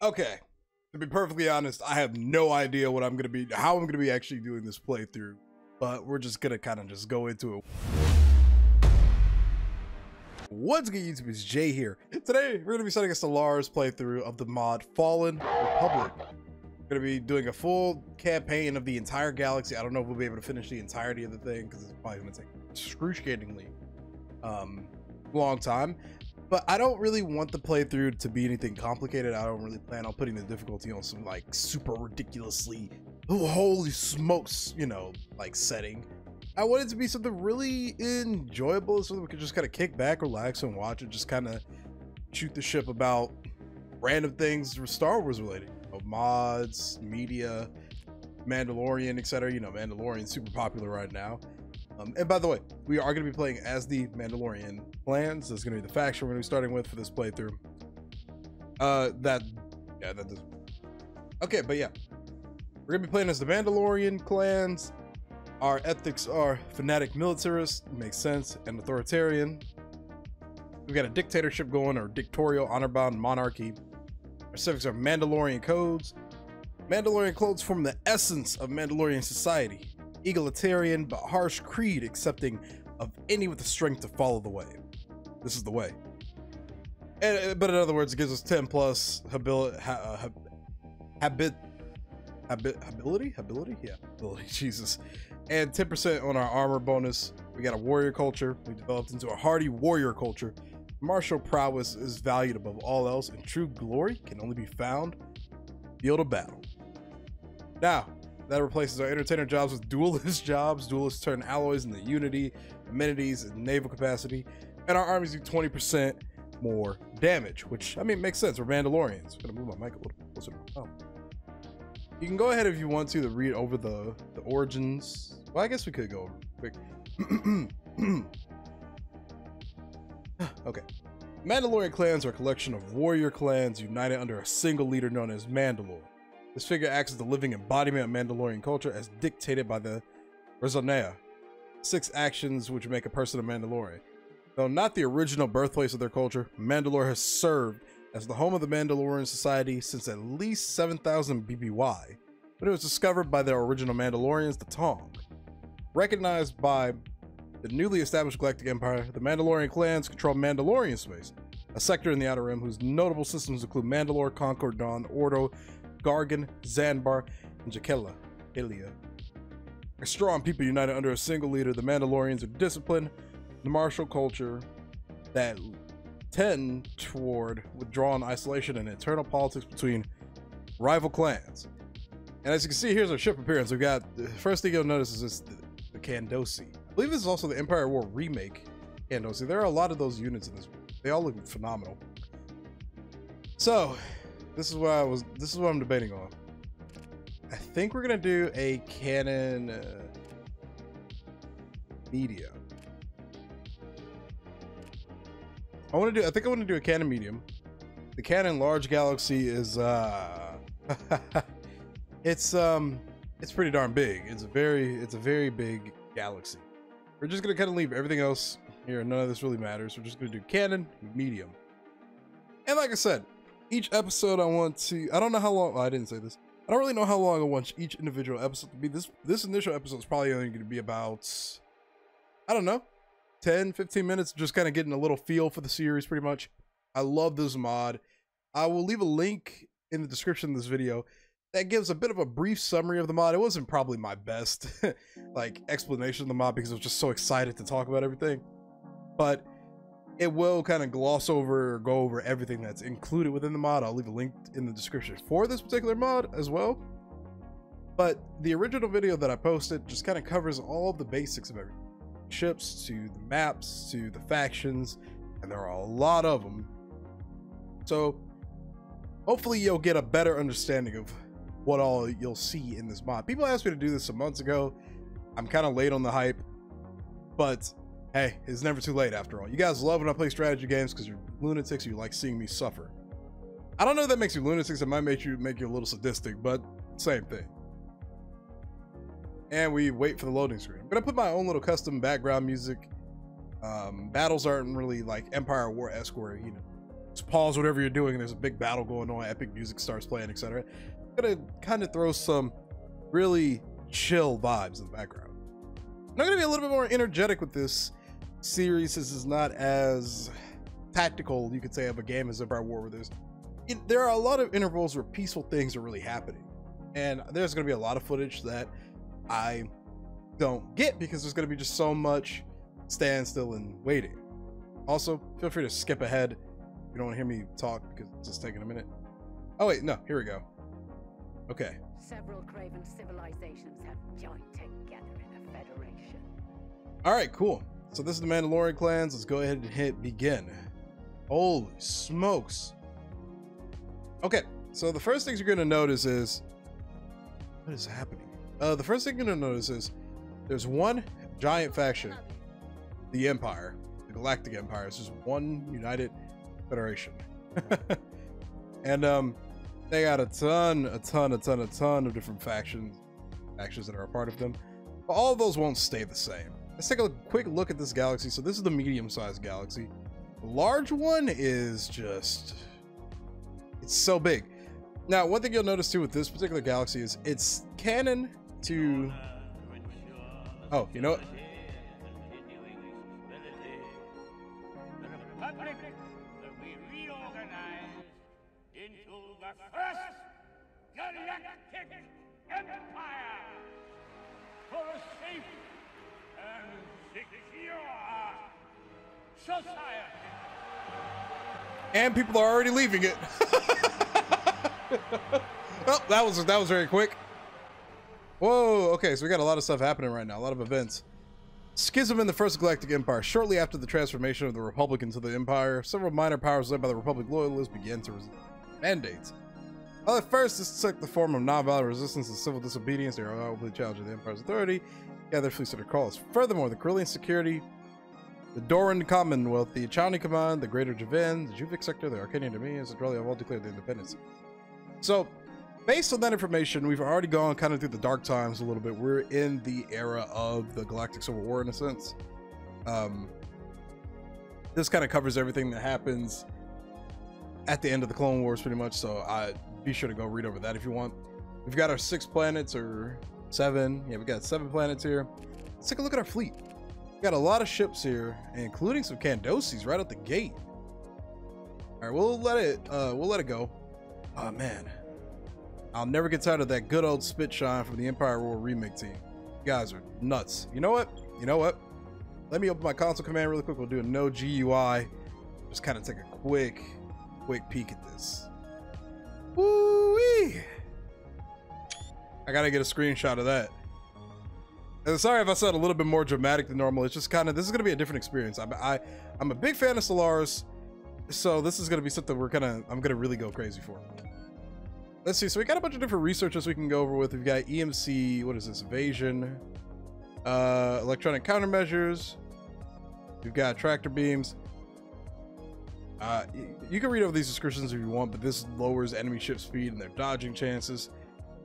Okay, to be perfectly honest, I have no idea what I'm gonna be, how I'm gonna be actually doing this playthrough, but we're just gonna kind of just go into it. What's good, YouTube? It's Jay here. Today we're gonna be starting a Stellaris playthrough of the mod Fallen Republic. We're gonna be doing a full campaign of the entire galaxy. I don't know if we'll be able to finish the entirety of the thing because it's probably gonna take excruciatingly long time. But I don't really want the playthrough to be anything complicated. I don't really plan on putting the difficulty on some like super ridiculously, oh, holy smokes, you know, like setting. I want it to be something really enjoyable so that we can just kind of kick back, relax, and watch it. Just kind of shoot the ship about random things Star Wars related, you know, mods, media, Mandalorian, etc. You know, Mandalorian's super popular right now. And by the way, we are going to be playing as the Mandalorian clans. That's going to be the faction we're going to be starting with for this playthrough. Okay, but yeah, we're going to be playing as the Mandalorian clans. Our ethics are fanatic militarist, makes sense, and authoritarian. We've got a dictatorship going, or dictatorial, honor-bound monarchy. Our civics are Mandalorian codes. Mandalorian codes form the essence of Mandalorian society. Egalitarian but harsh creed, accepting of any with the strength to follow the way. This is the way. But in other words, it gives us 10 plus ability, Jesus, and 10% on our armor bonus. We got a warrior culture. We developed into a hardy warrior culture. Martial prowess is valued above all else, and true glory can only be found in the field of battle. Now, that replaces our entertainer jobs with duelist jobs. Duelists turn alloys into unity, amenities, and naval capacity. And our armies do 20% more damage, which, I mean, makes sense. We're Mandalorians. I'm gonna move my mic a little bit closer to my phone. You can go ahead if you want to read over the origins. Well, I guess we could go over quick. Okay. Mandalorian clans are a collection of warrior clans united under a single leader known as Mandalore. This figure acts as the living embodiment of Mandalorian culture as dictated by the Resonea, 6 actions which make a person a Mandalorian. Though not the original birthplace of their culture, Mandalore has served as the home of the Mandalorian society since at least 7000 BBY, when it was discovered by their original Mandalorians, the Tong. Recognized by the newly established Galactic Empire, the Mandalorian clans control Mandalorian space, a sector in the Outer Rim whose notable systems include Mandalore, Concord, Dawn, Ordo, Gargan, Zanbar, and Jakella, Ilia. A strong people united under a single leader, the Mandalorians are disciplined, the martial culture that tend toward withdrawal and isolation and internal politics between rival clans. And as you can see, here's our ship appearance. We've got, the first thing you'll notice is this, the Candosi. I believe this is also the Empire War remake Candosi. There are a lot of those units in this. They all look phenomenal. So, this is what I'm debating on. I think we're gonna do a canon medium. I think I want to do a canon medium. The canon large galaxy is it's pretty darn big. It's a very big galaxy. We're just gonna kind of leave everything else here. None of this really matters. We're just gonna do canon medium. And like I said, each episode I don't know how long, I didn't say this. I don't really know how long I want each individual episode to be. This initial episode is probably only going to be about, I don't know, 10-15 minutes, just kind of getting a little feel for the series pretty much. I love this mod. I will leave a link in the description of this video that gives a bit of a brief summary of the mod. It wasn't probably my best like explanation of the mod because I was just so excited to talk about everything. But it will kind of gloss over or go over everything that's included within the mod. I'll leave a link in the description for this particular mod as well. But the original video that I posted just kind of covers all of the basics of everything. Ships to the maps to the factions, and there are a lot of them. So hopefully you'll get a better understanding of what all you'll see in this mod. People asked me to do this some months ago. I'm kind of late on the hype, but hey, it's never too late after all. You guys love when I play strategy games because you're lunatics, you like seeing me suffer. I don't know if that makes you lunatics, it might make you a little sadistic, but same thing. And we wait for the loading screen. I'm gonna put my own little custom background music. Battles aren't really like Empire War-esque where, you know, just pause whatever you're doing and there's a big battle going on, epic music starts playing, etc. It's gonna kind of throw some really chill vibes in the background. I'm gonna be a little bit more energetic with this series. This is not as tactical, you could say, of a game as Empire War, where there are a lot of intervals where peaceful things are really happening, and there's going to be a lot of footage that I don't get because there's going to be just so much standstill and waiting. Also, feel free to skip ahead if you don't want to hear me talk because it's just taking a minute. Oh wait, no, here we go. Okay. Several craven civilizations have joined together in a federation. All right, cool. So this is the Mandalorian clans. Let's go ahead and hit begin. Holy smokes. Okay, so the first things you're going to notice is, what is happening? The first thing you're going to notice is there's one giant faction, the Empire, the Galactic Empire. It's just one united federation. And they got a ton of different factions that are a part of them. But all of those won't stay the same. Let's take a quick look at this galaxy. So this is the medium-sized galaxy. The large one is just, it's so big. Now, one thing you'll notice too with this particular galaxy is it's canon to, oh, you know what? Galactic Empire for a safe and secure society. And people are already leaving it. Oh, that was very quick. Whoa, okay, so we got a lot of stuff happening right now, a lot of events. Schism in the First Galactic Empire. Shortly after the transformation of the Republic into the Empire, several minor powers led by the Republic loyalists began to resist mandates. Well, at first, this took the form of non-violent resistance and civil disobedience. They are openly challenging the Empire's authority, gather fleets under calls. Furthermore, the Corellian security, the Doran Commonwealth, the Achani Command, the Greater Javan, the Juvik sector, the Arcadian Dominions, and Drelly have all declared their independence. So, based on that information, we've already gone kind of through the dark times a little bit. We're in the era of the Galactic Civil War, in a sense. This kind of covers everything that happens at the end of the Clone Wars, pretty much. So, be sure to go read over that if you want. We've got our 6 planets, or 7. Yeah, we got 7 planets here. Let's take a look at our fleet. We got a lot of ships here, including some Candosis right out the gate. All right, we'll let it go. Oh man, I'll never get tired of that good old spit shine from the Empire War remake team. You guys are nuts. You know what? Let me open my console command really quick. We'll do a no GUI. Just kind of take a quick peek at this. Woo-wee! I gotta get a screenshot of that. And sorry if I sound a little bit more dramatic than normal. It's just kind of, this is gonna be a different experience. I'm a big fan of Stellaris, so this is gonna be something I'm gonna really go crazy for. Let's see. So we got a bunch of different researchers we can go over with. We've got EMC. What is this? Evasion. Electronic countermeasures. We've got tractor beams. You can read over these descriptions if you want, but this lowers enemy ship speed and their dodging chances.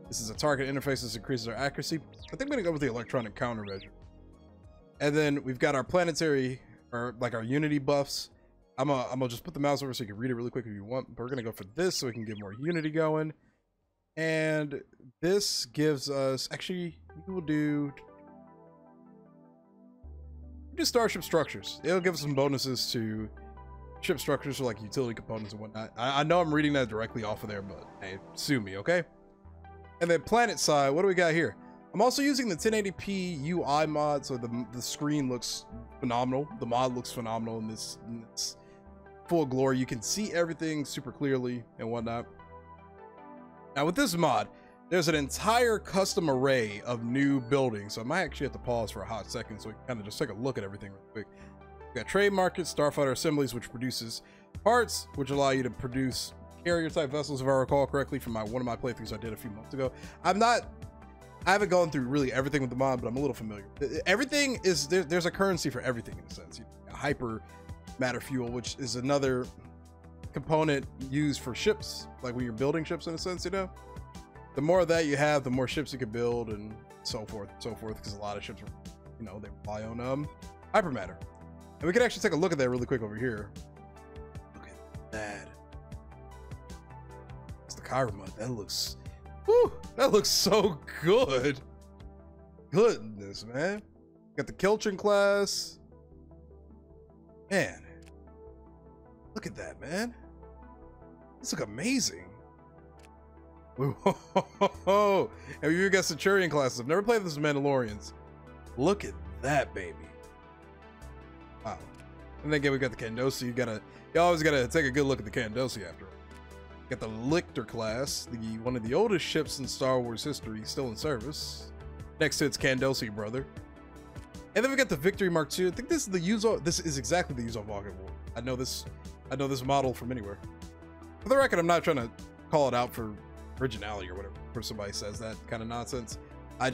This is a target interface. This increases our accuracy. I think I'm gonna go with the electronic countermeasure. And then we've got our planetary, or like our unity buffs. I'm gonna just put the mouse over so you can read it really quick if you want. But we're gonna go for this so we can get more unity going. And this gives us, actually, we will do starship structures. It'll give us some bonuses to ship structures for like utility components and whatnot. I know I'm reading that directly off of there, but hey, sue me, okay? And then planet side, what do we got here? I'm also using the 1080p UI mod, so the screen looks phenomenal. The mod looks phenomenal in this full glory. You can see everything super clearly and whatnot. Now with this mod, there's an entire custom array of new buildings. So I might actually have to pause for a hot second so we can kind of just take a look at everything real quick. We've got trade markets, starfighter assemblies, which produces parts, which allow you to produce carrier type vessels, if I recall correctly from one of my playthroughs I did a few months ago. I haven't gone through really everything with the mod, but I'm a little familiar. Everything is, there's a currency for everything in a sense. You know, hyper matter fuel, which is another component used for ships, like when you're building ships in a sense, you know? The more of that you have, the more ships you can build and so forth, because a lot of ships are, you know, they rely on hypermatter. And we can actually take a look at that really quick over here. Look at that. Kyber mod. That looks, whew, that looks so good. Goodness, man. Got the Keltrin class. Man, look at that, man. This looks amazing. Whoa, and you got Centurion classes. I've never played this with Mandalorians. Look at that, baby. Wow. And then again, we got the Candosi. You always gotta take a good look at the Candosi after all. Got the Lictor class, one of the oldest ships in Star Wars history, still in service. Next to its Candosi brother. And then we got the Victory Mark II. I think this is the Yuzo. This is exactly the Yuzo Vulcan War. I know this model from anywhere. For the record, I'm not trying to call it out for originality or whatever. For somebody says that kind of nonsense. I'm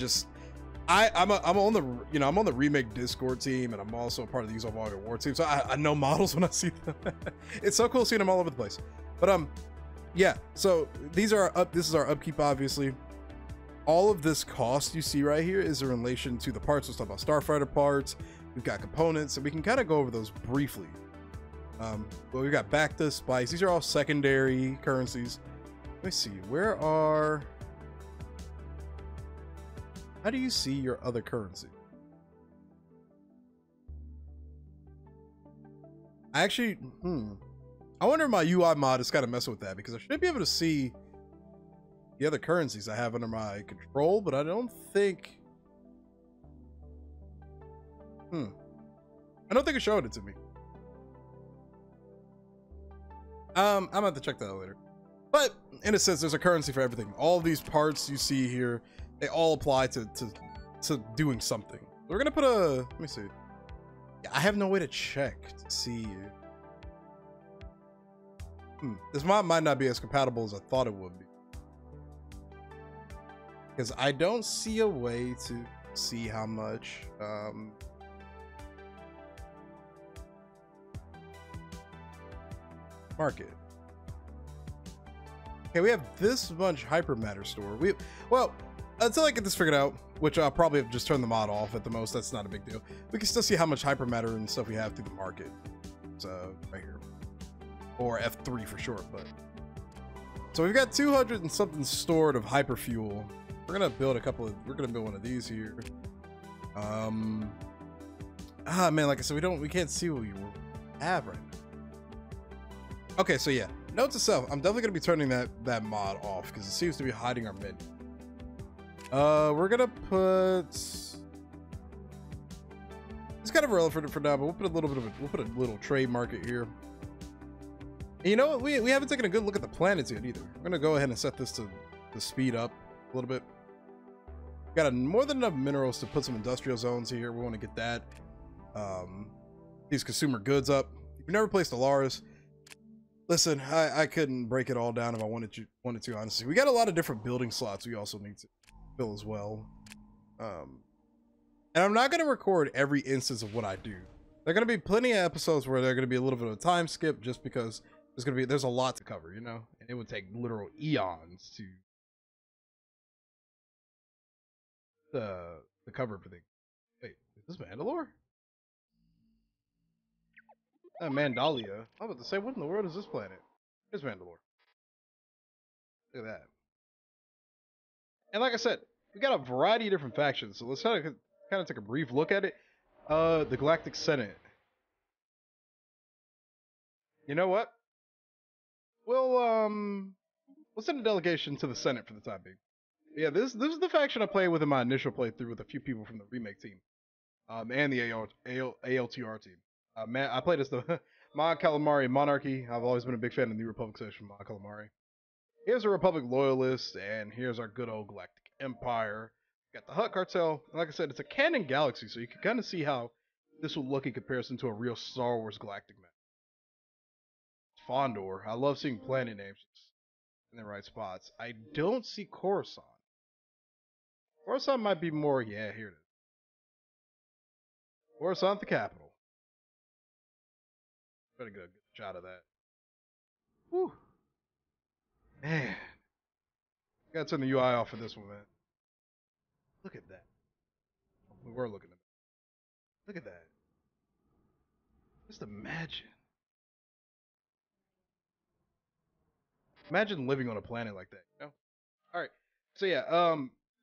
on the remake Discord team, and I'm also a part of the Yuzo Vulcan War team. So I know models when I see them. It's so cool seeing them all over the place. But yeah. So this is our upkeep, obviously. All of this cost you see right here is in relation to the parts. Let's talk about Starfighter parts. We've got components, and we can kind of go over those briefly. Well, we've got Bacta, Spice. These are all secondary currencies. Let me see. How do you see your other currency? I wonder if my UI mod is kind of messing with that, because I should be able to see the other currencies I have under my control, but I don't think... I don't think it showed it to me. I'm gonna have to check that out later. But in a sense, there's a currency for everything. All of these parts you see here, they all apply to doing something. So we're gonna put let me see. Yeah, I have no way to check to see. This mod might not be as compatible as I thought it would be, because I don't see a way to see how much market. Okay, we have this much hypermatter store. Well, until I get this figured out, which I'll probably have just turned the mod off at the most. That's not a big deal. We can still see how much hypermatter and stuff we have through the market. So right here, or F3 for short. But so we've got 200 and something stored of hyperfuel. We're gonna build we're gonna build one of these here. Man, like I said, we can't see what we have right now. Okay, so yeah, note to self, I'm definitely gonna be turning that mod off because it seems to be hiding our menu. We're gonna put, it's kind of irrelevant for now, but we'll put a little trade market here. And you know what? We haven't taken a good look at the planets yet either. We're gonna go ahead and set this to speed up a little bit. Got more than enough minerals to put some industrial zones here. We want to get that. These consumer goods up. If you've never played Stellaris, listen, I couldn't break it all down if I wanted to, honestly. We got a lot of different building slots we also need to fill as well. And I'm not going to record every instance of what I do. There are going to be plenty of episodes where they're going to be a little bit of a time skip, just because there's a lot to cover, you know? And it would take literal eons to cover everything. Wait, is this Mandalore? Mandalia. I was about to say, what in the world is this planet? Here's Mandalore. Look at that. And like I said, we got a variety of different factions, so let's kind of take a brief look at it. The Galactic Senate. You know what? We'll send a delegation to the Senate for the time being. Yeah, this is the faction I played with in my initial playthrough with a few people from the remake team, and the ALTR team. Man, I played as the Mon Calamari Monarchy. I've always been a big fan of the New Republic section of Mon Calamari. Here's a Republic Loyalist, and here's our good old Galactic Empire. Got the Hutt Cartel, and like I said, it's a canon galaxy, so you can kind of see how this will look in comparison to a real Star Wars galactic map. Fondor. I love seeing planet names in the right spots. I don't see Coruscant. Coruscant might be more, yeah, here it is. Coruscant, the capital. Better get a good shot of that. Whew. Man. Gotta turn the UI off for this one, man. Look at that. We were looking at it. Look at that. Just imagine. Imagine living on a planet like that, you know? All right. So yeah,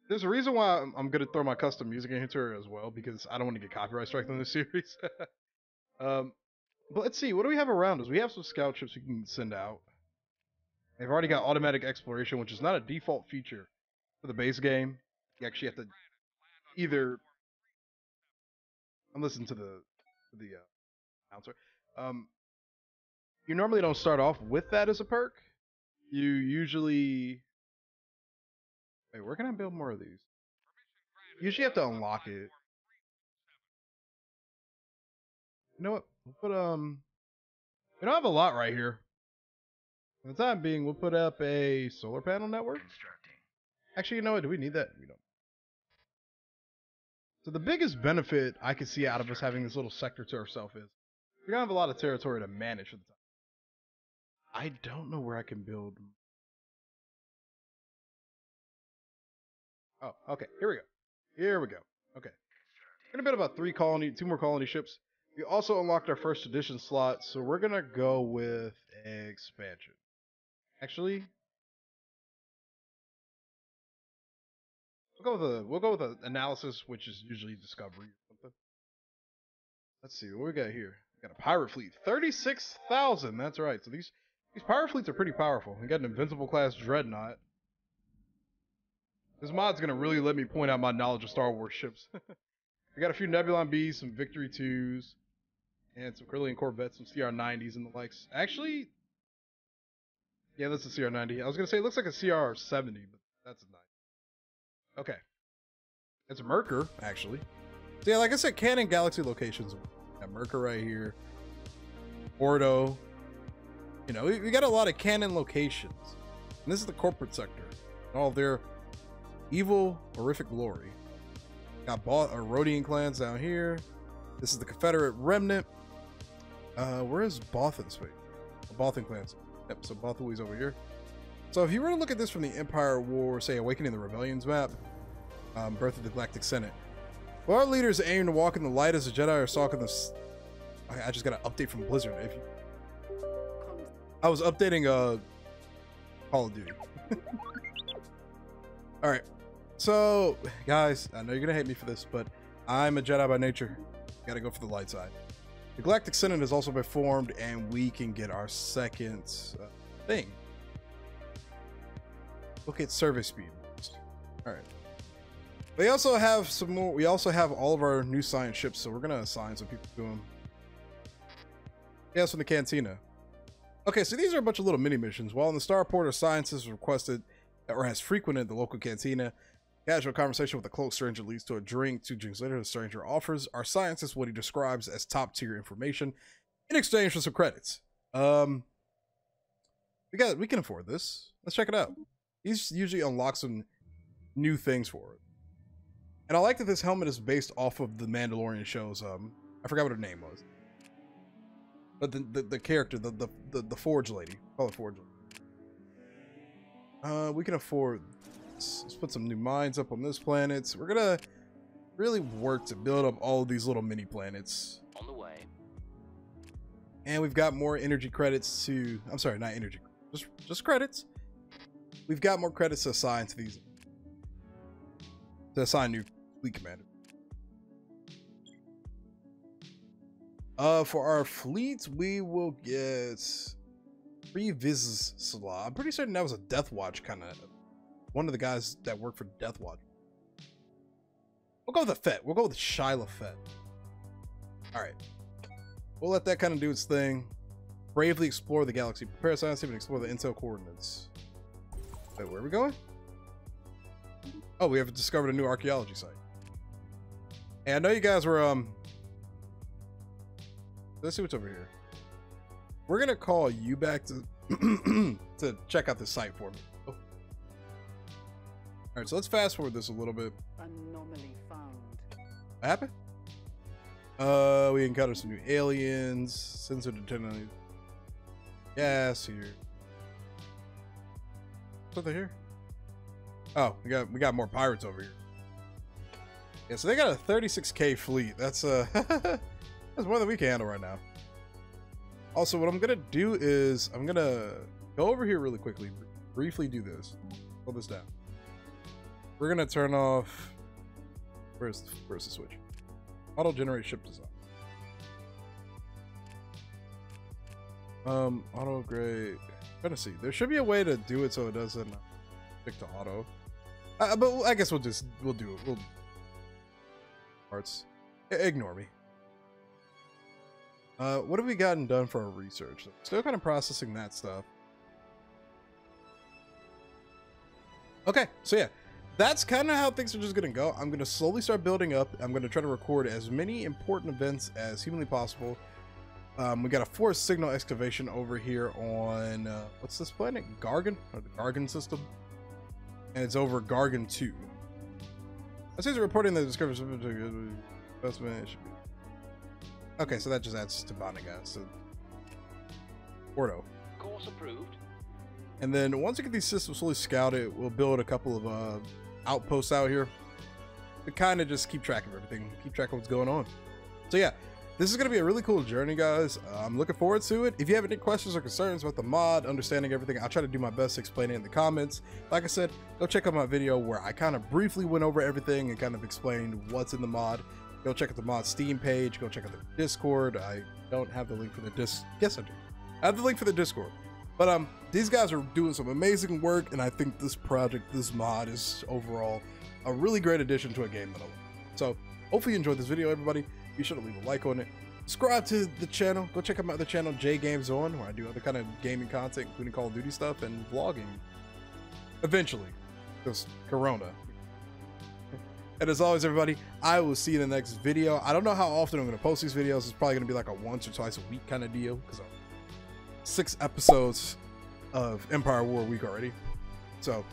there's a reason why I'm gonna throw my custom music in here as well, because I don't want to get copyright strike on this series. um, but let's see, what do we have around us? We have some scout ships we can send out. They've already got automatic exploration, which is not a default feature for the base game. You actually have to either. I'm listening to the announcer. You normally don't start off with that as a perk. You usually. Wait, where can I build more of these? You usually have to unlock it. You know what? We'll put we don't have a lot right here. For the time being, we'll put up a solar panel network. Actually, you know what? Do we need that? We don't. So the biggest benefit I can see out of us having this little sector to ourselves is we don't have a lot of territory to manage for the time. I don't know where I can build. Oh, okay. Here we go. Here we go. Okay. We're gonna build about two more colony ships. We also unlocked our first edition slot, so we're gonna go with expansion. Actually, we'll go with an analysis, which is usually discovery or something. Let's see what we got here. We got a pirate fleet, 36,000. That's right. So these pirate fleets are pretty powerful. We got an invincible class dreadnought. This mod's gonna really let me point out my knowledge of Star Wars ships. We got a few Nebulon Bs, some Victory 2s, and some Corellian Corvettes, some CR90s and the likes. Actually, yeah, that's a CR90. I was gonna say it looks like a CR70, but that's a 90. Okay. It's a Merker, actually. So yeah, like I said, canon galaxy locations. We got Merker right here. Ordo. You know, we got a lot of canon locations. And this is the corporate sector. All of their evil, horrific glory. Got Rhodian clans down here. This is the Confederate remnant. Where is Bothan space? Bothan clans. Yep, so Bothui's over here. So if you were to look at this from the Empire War, say Awakening the Rebellions map, Birth of the Galactic Senate. Well, our leaders aim to walk in the light as the Jedi are stalking the. I just got an update from Blizzard. I was updating Call of Duty. All right, so guys, I know you're gonna hate me for this, but I'm a Jedi by nature. Got to go for the light side. The Galactic Senate has also been formed, and we can get our second thing. Look at survey speed. All right. We also have some more. We also have all of our new science ships, so we're gonna assign some people to them. Yes, from the Cantina. Okay, so these are a bunch of little mini missions. While in the starport, a scientist requested or has frequented the local cantina. Casual conversation with a cloaked stranger leads to a drink. 2 drinks later, the stranger offers our scientist what he describes as top-tier information in exchange for some credits. We can afford this. Let's check it out. He's usually unlocks some new things for it. And I like that this helmet is based off of the Mandalorian shows. I forgot what her name was. But the character, the Forge lady. Call her Forge lady. We can afford this. Let's put some new mines up on this planet. We're gonna really work to build up all of these little mini planets. On the way. And we've got more energy credits to. I'm sorry, not energy. Just credits. We've got more credits to assign to these. To assign new fleet commander. For our fleet, we will get 3 Viz slot. I'm pretty certain that was a Death Watch kind of. One of the guys that worked for Death Watch. We'll go with the Fett. We'll go with Shyla Fett. All right. We'll let that kind of do its thing. Bravely explore the galaxy. Prepare a science team and explore the intel coordinates. Wait, where are we going? Oh, we have discovered a new archaeology site. And I know you guys were let's see what's over here. We're gonna call you back to to check out this site for me. Oh. All right, so let's fast forward this a little bit. Anomaly found. What happened? We encountered some new aliens. Sensor detected gas here. Something here? Oh, we got more pirates over here. Yeah, so they got a 36k fleet. That's that's more than we can handle right now. Also, what I'm gonna do is I'm gonna go over here really quickly, briefly do this. Pull this down. We're gonna turn off. Where's the switch? Auto generate ship design. Auto grade. Trying to see. There should be a way to do it so it doesn't stick to auto. But I guess we'll do it. We'll parts. Ignore me. What have we gotten done for our research? Still kind of processing that stuff. Okay, so yeah, that's kind of how things are just gonna go. I'm gonna slowly start building up. I'm gonna try to record as many important events as humanly possible. We got a force signal excavation over here on what's this planet? Gargan, or the Gargan system, and it's over Gargan 2. It says reporting the discovery investment. It should be okay. So that just adds to bonding gas. So Porto. Course approved. And then once we get these systems fully scouted, we'll build a couple of outposts out here to kind of just keep track of everything, keep track of what's going on. So yeah, this is going to be a really cool journey, guys. I'm looking forward to it. If you have any questions or concerns about the mod, understanding everything, I'll try to do my best to explain it in the comments. Like I said, go check out my video where I kind of briefly went over everything and kind of explained what's in the mod. Go check out the mod Steam page. Go check out the Discord. I don't have the link for the Yes, I do. I have the link for the Discord. But these guys are doing some amazing work, and I think this project, this mod, is overall a really great addition to a game that I love. So hopefully you enjoyed this video, everybody. Be sure to leave a like on it. Subscribe to the channel. Go check out my other channel, J Games On, where I do other kind of gaming content, including Call of Duty stuff and vlogging. Eventually, because Corona. And as always, everybody, I will see you in the next video. I don't know how often I'm going to post these videos. It's probably going to be like a once or twice a week kind of deal, because 6 episodes of Empire War Week already. So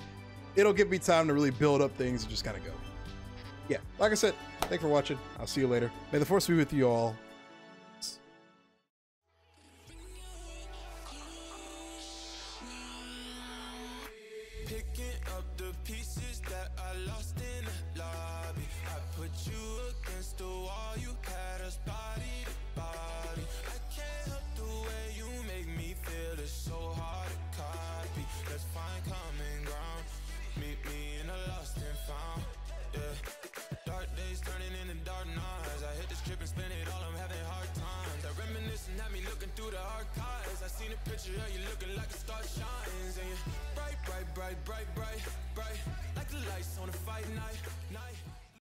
it'll give me time to really build up things and just kind of go. Yeah, like I said, thanks for watching. I'll see you later. May the force be with you all. Picking up the pieces that I lost in the lobby. I put you against the wall, you had us body to body. I can't help the way you make me feel, it's so hard to copy. Let's find common ground, meet me in the lost and found. Yeah, dark days turning into dark nights. I hit the strip and spend it all, I'm having hard times. I reminiscing at me looking through the archives. I seen a picture of you looking like a star shines. And you bright, bright, bright, bright, bright, bright, like the lights on a fight night.